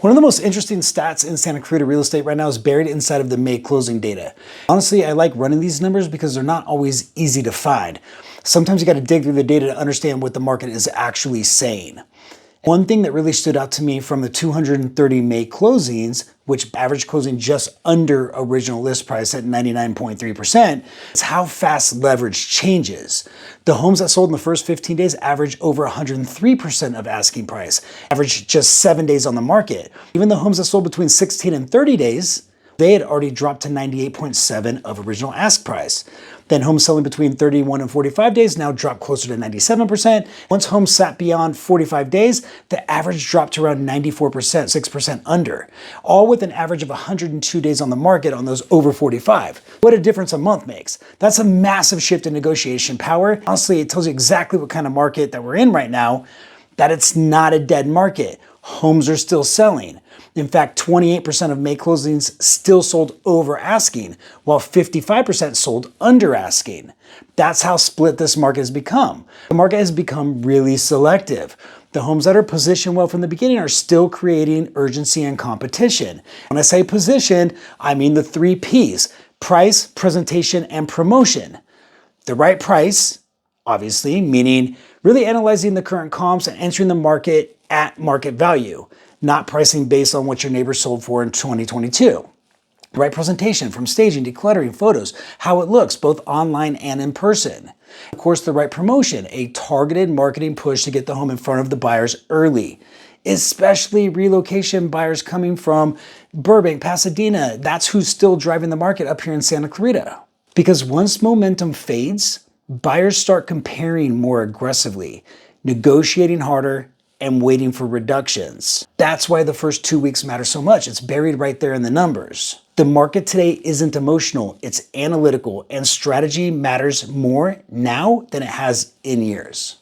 One of the most interesting stats in Santa Clarita real estate right now is buried inside of the May closing data. Honestly, I like running these numbers because they're not always easy to find. Sometimes you got to dig through the data to understand what the market is actually saying. One thing that really stood out to me from the 230 May closings, which average closing just under original list price at 99.3%, is how fast leverage changes. The homes that sold in the first 15 days averaged over 103% of asking price, averaged just 7 days on the market. Even the homes that sold between 16 and 30 days, they had already dropped to 98.7% of original ask price. Then homes selling between 31 and 45 days now dropped closer to 97%. Once homes sat beyond 45 days, the average dropped to around 94%, 6% under, all with an average of 102 days on the market on those over 45. What a difference a month makes. That's a massive shift in negotiation power. Honestly, it tells you exactly what kind of market that we're in right now, that it's not a dead market. Homes are still selling. In fact, 28% of May closings still sold over asking, while 55% sold under asking. That's how split this market has become. The market has become really selective. The homes that are positioned well from the beginning are still creating urgency and competition. When I say positioned, I mean the 3 Ps: price, presentation, and promotion. The right price, obviously, meaning really analyzing the current comps and entering the market at market value, not pricing based on what your neighbor sold for in 2022. The right presentation, from staging, decluttering, photos, how it looks both online and in person. Of course, the right promotion, a targeted marketing push to get the home in front of the buyers early, especially relocation buyers coming from Burbank, Pasadena. That's who's still driving the market up here in Santa Clarita. Because once momentum fades, buyers start comparing more aggressively, negotiating harder, and waiting for reductions. That's why the first 2 weeks matter so much. It's buried right there in the numbers. The market today isn't emotional, it's analytical, and strategy matters more now than it has in years.